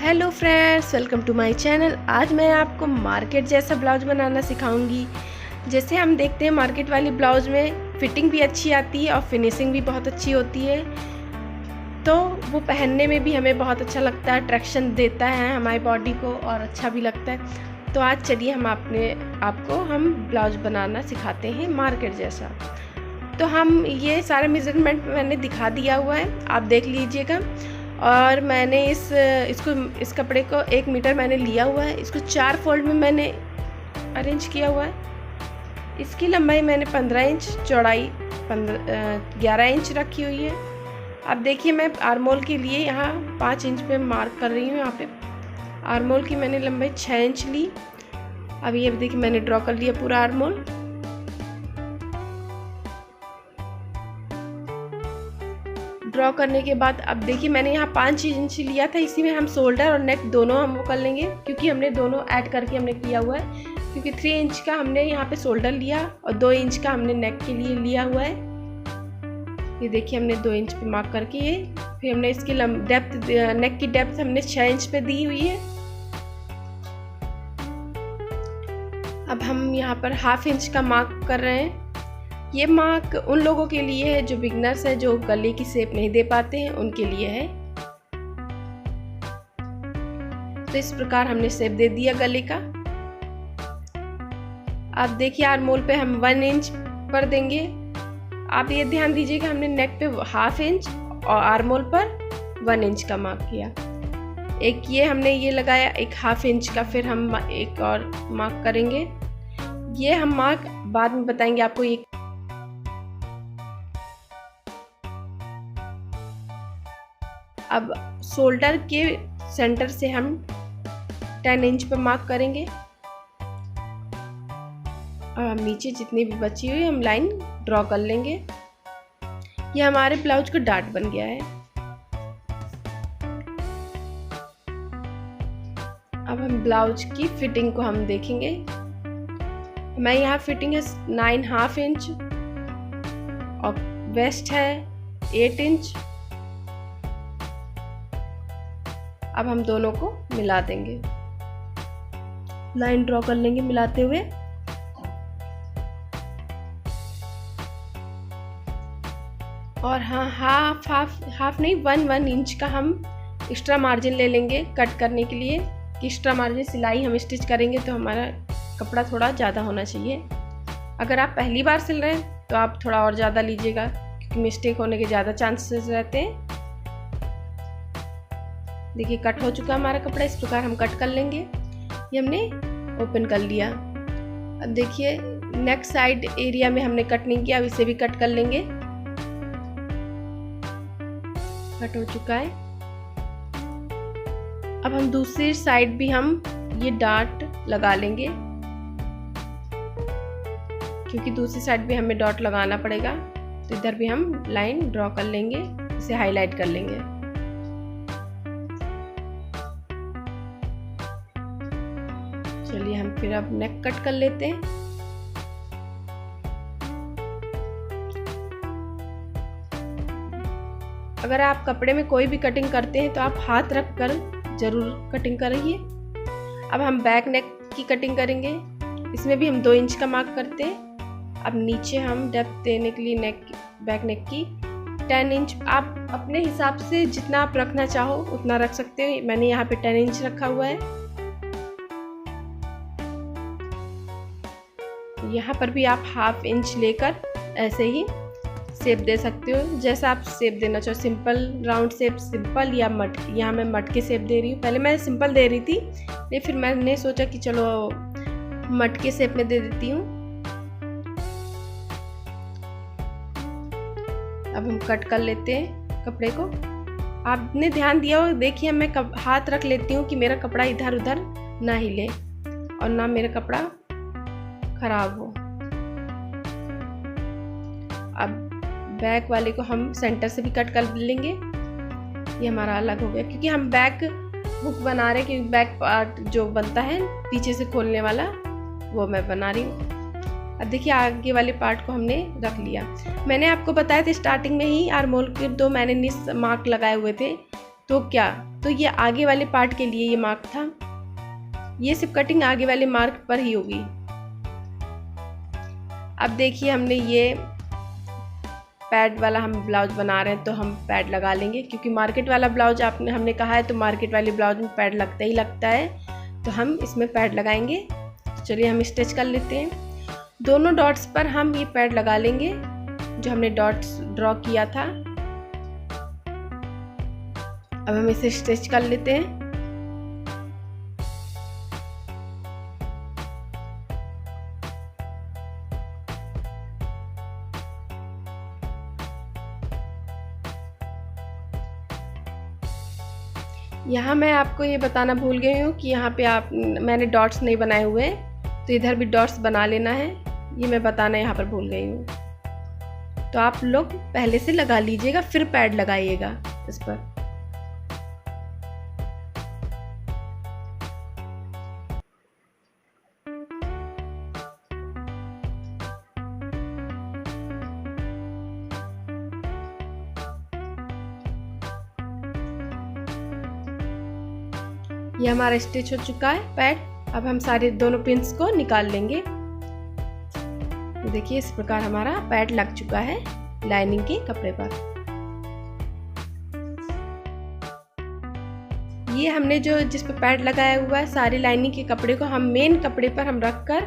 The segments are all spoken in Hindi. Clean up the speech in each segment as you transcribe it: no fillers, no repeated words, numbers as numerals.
Hello friends, welcome to my channel. आज मैं आपको मार्केट जैसा ब्लाउज़ बनाना सिखाऊंगी। जैसे हम देखते हैं मार्केट वाली ब्लाउज़ में फिटिंग भी अच्छी आती है और फिनिशिंग भी बहुत अच्छी होती है, तो वो पहनने में भी हमें बहुत अच्छा लगता है, अट्रैक्शन देता है हमारी बॉडी को और अच्छा भी लगता है। तो आज चलिए हम आपको ब्लाउज़ बनाना सिखाते हैं मार्केट जैसा। तो हम ये सारे मेजरमेंट मैंने दिखा दिया हुआ है, आप देख लीजिएगा। और मैंने इस कपड़े को 1 मीटर मैंने लिया हुआ है। इसको 4 फोल्ड में मैंने अरेंज किया हुआ है। इसकी लंबाई मैंने 15 इंच, चौड़ाई 11 इंच रखी हुई है। अब देखिए मैं आर्मोल के लिए यहाँ 5 इंच पे मार्क कर रही हूँ। यहाँ पे आर्मोल की मैंने लंबाई 6 इंच ली। अब ये देखिए मैंने ड्रॉ कर लिया पूरा आर्मोल। ड्रॉ करने के बाद अब देखिए मैंने यहाँ 5 इंच लिया था। इसी में हम शोल्डर और नेक दोनों हम वो कर लेंगे, क्योंकि हमने दोनों ऐड करके हमने किया हुआ है। क्योंकि 3 इंच का हमने यहाँ पे शोल्डर लिया और 2 इंच का हमने नेक के लिए लिया हुआ है। ये देखिए हमने 2 इंच पे मार्क करके ये फिर हमने इसकी डेप्थ, नेक की डेप्थ हमने 6 इंच पे दी हुई है। अब हम यहाँ पर 1/2 इंच का मार्क कर रहे हैं। ये मार्क उन लोगों के लिए है जो बिगनर्स है, जो गले की शेप नहीं दे पाते हैं, उनके लिए है। तो इस प्रकार हमने शेप दे दिया गले का। अब देखिए आर्मोल पे हम 1 इंच पर देंगे। आप ये ध्यान दीजिएगा हमने नेक पे 1/2 इंच और आर्मोल पर 1 इंच का मार्क किया। एक ये हमने ये लगाया, एक 1/2 इंच का, फिर हम एक और मार्क करेंगे। ये हम मार्क बाद में बताएंगे आपको। ये अब शोल्डर के सेंटर से हम 10 इंच पर मार्क करेंगे। अब हम नीचे जितनी भी बची हुई हम लाइन ड्रॉ कर लेंगे। ये हमारे ब्लाउज का डार्ट बन गया है। अब हम ब्लाउज की फिटिंग को हम देखेंगे। मैं यहाँ फिटिंग है 9.5 इंच और वेस्ट है 8 इंच। अब हम दोनों को मिला देंगे, लाइन ड्रॉ कर लेंगे मिलाते हुए। और हाँ, हाफ नहीं, 1 इंच का हम एक्स्ट्रा मार्जिन ले लेंगे कट करने के लिए। एक्स्ट्रा मार्जिन सिलाई हम स्टिच करेंगे तो हमारा कपड़ा थोड़ा ज़्यादा होना चाहिए। अगर आप पहली बार सिल रहे हैं तो आप थोड़ा और ज़्यादा लीजिएगा, क्योंकि मिस्टेक होने के ज़्यादा चांसेस रहते हैं। देखिए कट हो चुका हमारा कपड़ा, इस प्रकार हम कट कर लेंगे। ये हमने ओपन कर लिया। अब देखिए नेक साइड एरिया में हमने कट नहीं किया, अब इसे भी कट कर लेंगे। कट हो चुका है। अब हम दूसरी साइड भी हम ये डॉट लगा लेंगे, क्योंकि दूसरी साइड भी हमें डॉट लगाना पड़ेगा। तो इधर भी हम लाइन ड्रॉ कर लेंगे, इसे हाईलाइट कर लेंगे। चलिए हम फिर अब नेक कट कर लेते हैं। अगर आप कपड़े में कोई भी कटिंग करते हैं तो आप हाथ रख कर जरूर कटिंग करिए। अब हम बैक नेक की कटिंग करेंगे। इसमें भी हम 2 इंच का मार्क करते हैं। अब नीचे हम डेप्थ देने के लिए बैक नेक की 10 इंच, आप अपने हिसाब से जितना आप रखना चाहो उतना रख सकते हो। मैंने यहाँ पे 10 इंच रखा हुआ है। यहाँ पर भी आप 1/2 इंच लेकर ऐसे ही शेप दे सकते हो, जैसा आप शेप देना चाहो। सिंपल राउंड शेप, सिंपल या मट, यहाँ मैं मट के शेप दे रही हूँ। पहले मैं सिंपल दे रही थी, लेकिन फिर मैंने सोचा कि चलो मट के शेप में दे देती हूँ। अब हम कट कर लेते हैं कपड़े को। आपने ध्यान दिया हो, देखिए मैं हाथ रख लेती हूँ कि मेरा कपड़ा इधर उधर ना हिले और ना मेरा कपड़ा खराब हो। अब बैक वाले को हम सेंटर से भी कट कर लेंगे। ये हमारा अलग हो गया, क्योंकि हम बैक हुक बना रहे हैं, क्योंकि बैक पार्ट जो बनता है पीछे से खोलने वाला वो मैं बना रही हूँ। अब देखिए आगे वाले पार्ट को हमने रख लिया। मैंने आपको बताया था स्टार्टिंग में ही आर्मोल के 2 मैंने निस मार्क लगाए हुए थे, तो क्या, तो ये आगे वाले पार्ट के लिए ये मार्क था, ये सिर्फ कटिंग आगे वाले मार्क पर ही होगी। अब देखिए हमने ये पैड वाला हम ब्लाउज बना रहे हैं तो हम पैड लगा लेंगे, क्योंकि मार्केट वाला ब्लाउज हमने कहा है तो मार्केट वाले ब्लाउज में पैड लगता ही लगता है, तो हम इसमें पैड लगाएंगे। तो चलिए हम स्टिच कर लेते हैं। दोनों डॉट्स पर हम ये पैड लगा लेंगे जो हमने डॉट्स ड्रॉ किया था। अब हम इसे स्टिच कर लेते हैं। यहाँ मैं आपको ये बताना भूल गई हूँ कि यहाँ पे मैंने डॉट्स नहीं बनाए हुए, तो इधर भी डॉट्स बना लेना है, ये मैं बताना यहाँ पर भूल गई हूँ। तो आप लोग पहले से लगा लीजिएगा फिर पैड लगाइएगा इस पर। ये हमारा स्टिच हो चुका है पैड। अब हम सारे दोनों पिन्स को निकाल लेंगे। तो देखिए इस प्रकार हमारा पैड लग चुका है लाइनिंग के कपड़े पर। ये हमने जो जिस पर पैड लगाया हुआ है सारी लाइनिंग के कपड़े को हम मेन कपड़े पर हम रखकर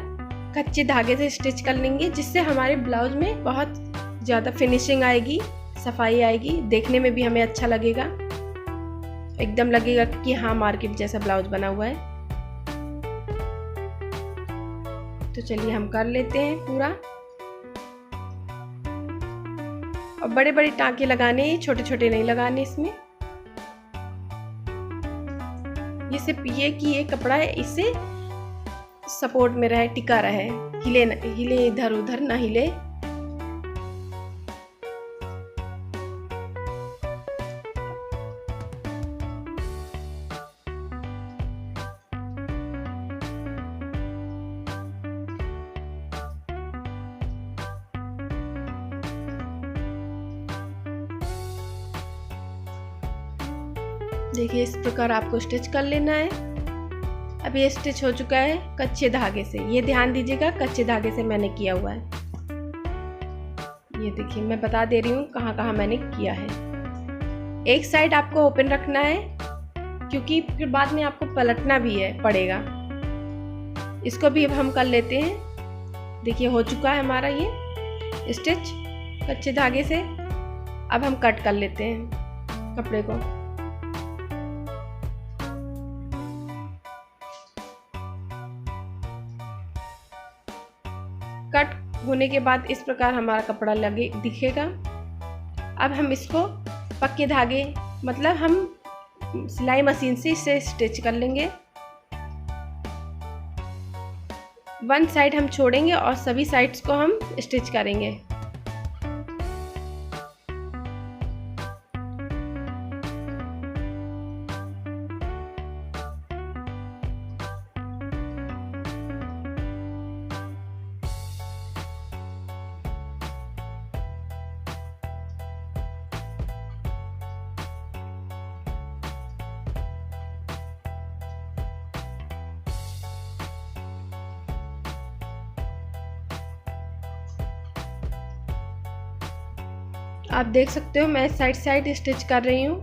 कच्चे धागे से स्टिच कर लेंगे, जिससे हमारे ब्लाउज में बहुत ज़्यादा फिनिशिंग आएगी, सफाई आएगी, देखने में भी हमें अच्छा लगेगा, एकदम लगेगा कि हाँ मार्केट जैसा ब्लाउज बना हुआ है। तो चलिए हम कर लेते हैं पूरा। और बड़े बड़े टांके लगाने, छोटे छोटे नहीं लगाने इसमें। ये सिर्फ ये कि ये कपड़ा है इससे सपोर्ट में रहे, टिका रहे, हिले इधर उधर ना हिले। देखिए इस प्रकार आपको स्टिच कर लेना है। अब ये स्टिच हो चुका है कच्चे धागे से, ये ध्यान दीजिएगा कच्चे धागे से मैंने किया हुआ है। ये देखिए मैं बता दे रही हूँ कहाँ कहाँ मैंने किया है। एक साइड आपको ओपन रखना है क्योंकि फिर बाद में आपको पलटना भी है पड़ेगा। इसको भी अब हम कर लेते हैं। देखिए हो चुका है हमारा ये स्टिच कच्चे धागे से। अब हम कट कर लेते हैं कपड़े को। कट होने के बाद इस प्रकार हमारा कपड़ा दिखेगा। अब हम इसको पक्के धागे मतलब हम सिलाई मशीन से इसे स्टिच कर लेंगे। वन साइड हम छोड़ेंगे और सभी साइड्स को हम स्टिच करेंगे। आप देख सकते हो मैं साइड साइड स्टिच कर रही हूँ।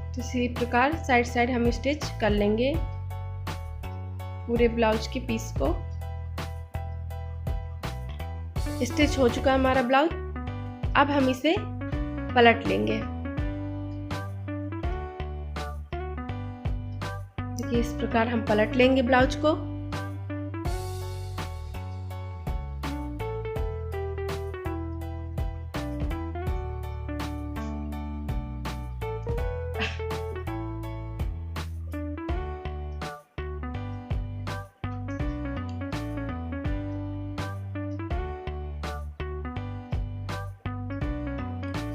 तो इसी प्रकार साइड साइड हम स्टिच कर लेंगे पूरे ब्लाउज के पीस को। स्टिच हो चुका है हमारा ब्लाउज। अब हम इसे पलट लेंगे। देखिए इस प्रकार हम पलट लेंगे ब्लाउज को।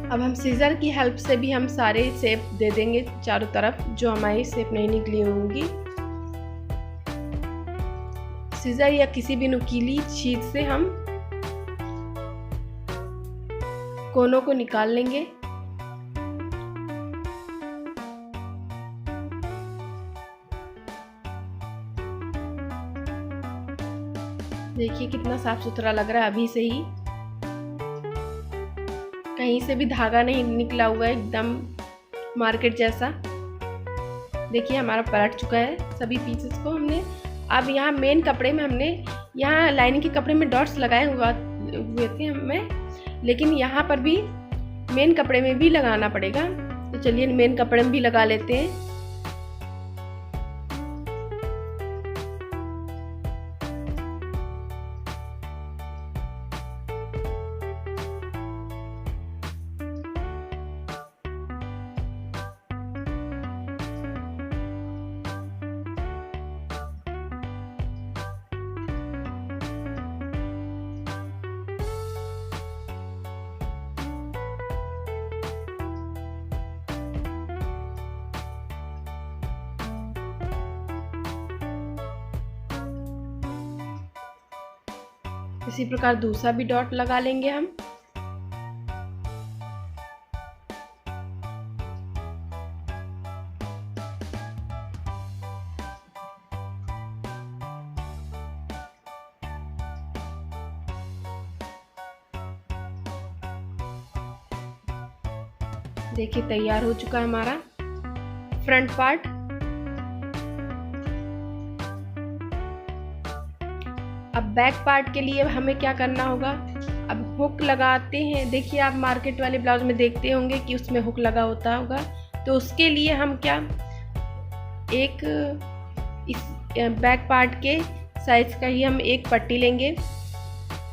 अब हम सीजर की हेल्प से भी हम सारे शेप दे देंगे चारों तरफ, जो हमारी शेप नहीं निकली होंगी। सीजर या किसी भी नुकीली चीज से हम कोनों को निकाल लेंगे। देखिए कितना साफ सुथरा लग रहा है अभी से ही, कहीं से भी धागा नहीं निकला हुआ है, एकदम मार्केट जैसा। देखिए हमारा पलट चुका है सभी पीसेस को हमने। अब यहाँ मेन कपड़े में हमने यहाँ लाइनिंग के कपड़े में डॉट्स लगाए हुए थे हमें, लेकिन यहाँ पर भी मेन कपड़े में भी लगाना पड़ेगा। तो चलिए मेन कपड़े में भी लगा लेते हैं। इसी प्रकार दूसरा भी डॉट लगा लेंगे हम। देखिए तैयार हो चुका है हमारा फ्रंट पार्ट। अब बैक पार्ट के लिए हमें क्या करना होगा, अब हुक लगाते हैं। देखिए आप मार्केट वाले ब्लाउज में देखते होंगे कि उसमें हुक लगा होता होगा, तो उसके लिए हम क्या एक इस बैक पार्ट के साइज का ही हम एक पट्टी लेंगे,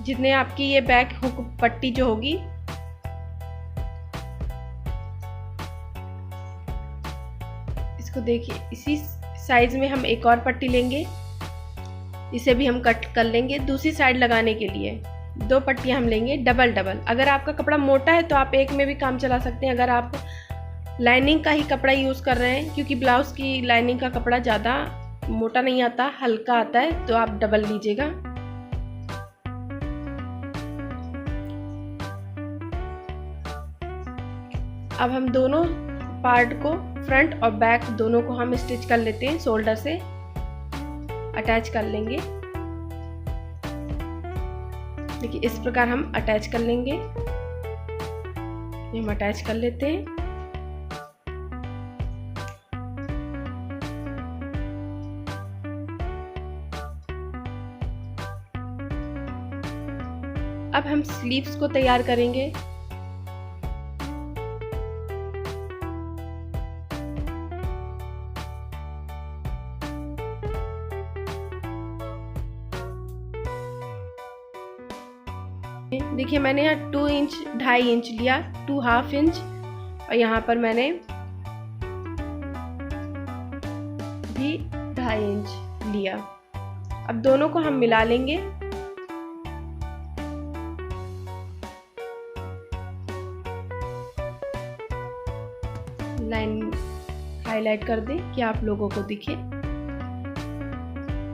जितने आपकी ये बैक हुक पट्टी जो होगी इसको देखिए इसी साइज में हम एक और पट्टी लेंगे, इसे भी हम कट कर लेंगे। दूसरी साइड लगाने के लिए 2 पट्टियां हम लेंगे डबल डबल। अगर आपका कपड़ा मोटा है तो आप एक में भी काम चला सकते हैं। अगर आप लाइनिंग का ही कपड़ा यूज़ कर रहे हैं, क्योंकि ब्लाउज़ की लाइनिंग का कपड़ा ज़्यादा मोटा नहीं आता, हल्का आता है, तो आप डबल लीजिएगा। अब हम दोनों पार्ट को फ्रंट और बैक दोनों को हम स्टिच कर लेते हैं, शोल्डर से अटैच कर लेंगे। देखिए इस प्रकार हम अटैच कर लेंगे। ये हम अटैच कर लेते हैं। अब हम स्लीव्स को तैयार करेंगे। देखिए मैंने यहाँ 2 इंच 2.5 इंच लिया, 2.5 इंच, और यहाँ पर मैंने भी 2.5 इंच लिया। अब दोनों को हम मिला लेंगे। लाइन हाईलाइट कर दें कि आप लोगों को दिखे।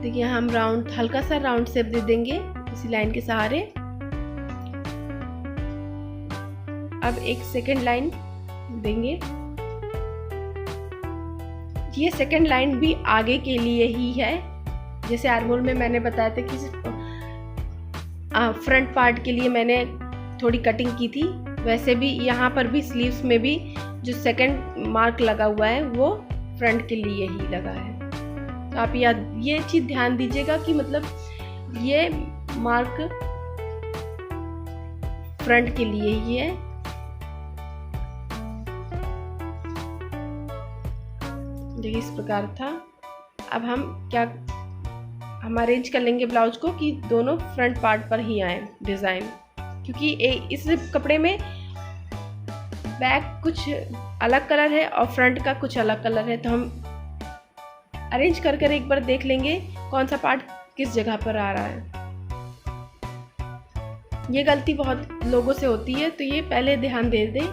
देखिए हम राउंड, हल्का सा राउंड शेप दे देंगे इसी लाइन के सहारे। अब एक सेकंड लाइन देंगे। ये सेकंड लाइन भी आगे के लिए ही है, जैसे आर्मोल में मैंने बताया था कि फ्रंट पार्ट के लिए मैंने थोड़ी कटिंग की थी, वैसे भी यहाँ पर भी स्लीव्स में भी जो सेकंड मार्क लगा हुआ है वो फ्रंट के लिए ही लगा है। तो आप ये चीज़ ध्यान दीजिएगा कि मतलब ये मार्क फ्रंट के लिए ही है। देखिए इस प्रकार था। अब हम अरेंज कर लेंगे ब्लाउज को कि दोनों फ्रंट पार्ट पर ही आए डिज़ाइन, क्योंकि इस कपड़े में बैक कुछ अलग कलर है और फ्रंट का कुछ अलग कलर है, तो हम अरेंज कर एक बार देख लेंगे कौन सा पार्ट किस जगह पर आ रहा है। ये गलती बहुत लोगों से होती है, तो ये पहले ध्यान दे दें।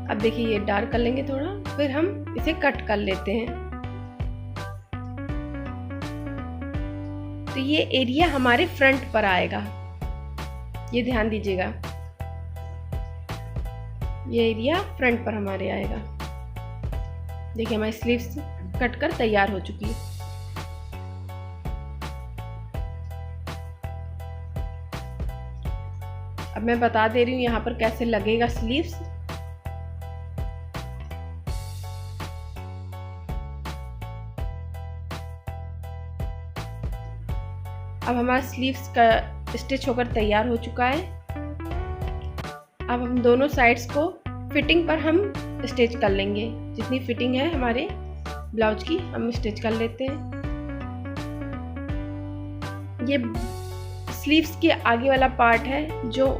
अब देखिए ये डार्क कर लेंगे थोड़ा, फिर हम इसे कट कर लेते हैं। तो ये एरिया हमारे फ्रंट पर आएगा, ये ध्यान दीजिएगा। ये एरिया फ्रंट पर हमारे आएगा। देखिए हमारी स्लीव्स कट कर तैयार हो चुकी है। अब मैं बता दे रही हूँ यहाँ पर कैसे लगेगा स्लीव्स। अब हमारा स्लीव्स का स्टिच होकर तैयार हो चुका है। अब हम दोनों साइड्स को फिटिंग पर हम स्टिच कर लेंगे। जितनी फिटिंग है हमारे ब्लाउज की हम स्टिच कर लेते हैं। ये स्लीव्स के आगे वाला पार्ट है जो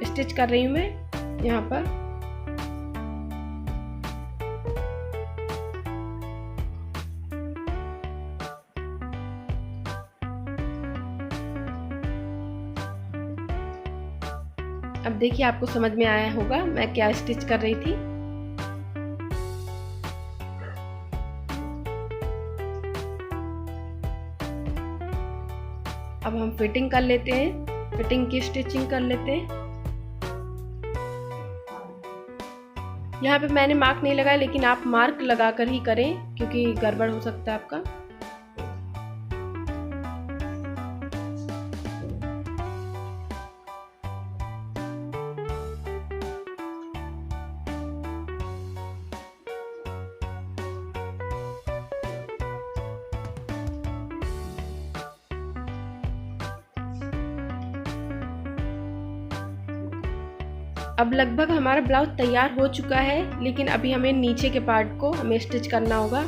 स्टिच कर रही हूँ मैं यहाँ पर। अब देखिए आपको समझ में आया होगा मैं क्या स्टिच कर रही थी। अब हम फिटिंग कर लेते हैं, फिटिंग की स्टिचिंग कर लेते हैं। यहाँ पे मैंने मार्क नहीं लगाया, लेकिन आप मार्क लगाकर ही करें क्योंकि गड़बड़ हो सकता है आपका। अब लगभग हमारा ब्लाउज तैयार हो चुका है, लेकिन अभी हमें नीचे के पार्ट को हमें स्टिच करना होगा।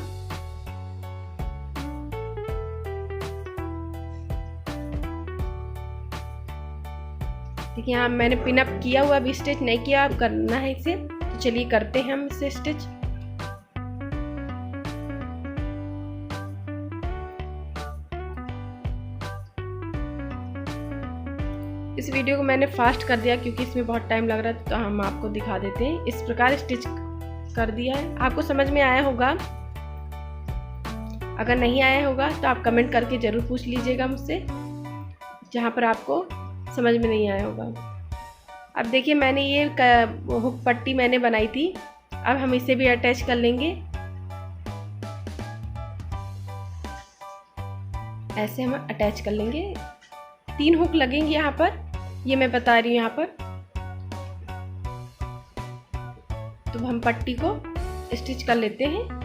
देखिए यहाँ मैंने पिन अप किया हुआ, अभी स्टिच नहीं किया, अब करना है इसे। तो चलिए करते हैं हम इसे स्टिच। इस वीडियो को मैंने फास्ट कर दिया क्योंकि इसमें बहुत टाइम लग रहा था, तो हम आपको दिखा देते हैं। इस प्रकार स्टिच कर दिया है। आपको समझ में आया होगा। अगर नहीं आया होगा तो आप कमेंट करके ज़रूर पूछ लीजिएगा मुझसे, जहाँ पर आपको समझ में नहीं आया होगा। अब देखिए मैंने ये हुक पट्टी मैंने बनाई थी, अब हम इसे भी अटैच कर लेंगे। ऐसे हम अटैच कर लेंगे। 3 हुक लगेंगे यहाँ पर, ये मैं बता रही हूँ यहाँ पर। तो हम पट्टी को स्टिच कर लेते हैं।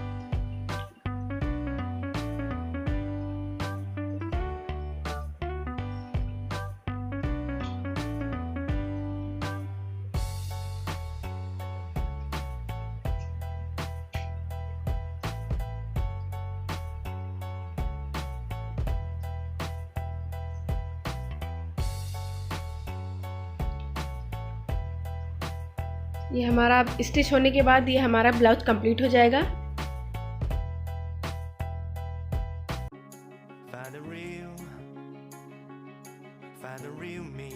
ये हमारा स्टिच होने के बाद ये हमारा ब्लाउज कंप्लीट हो जाएगा। Find a real me.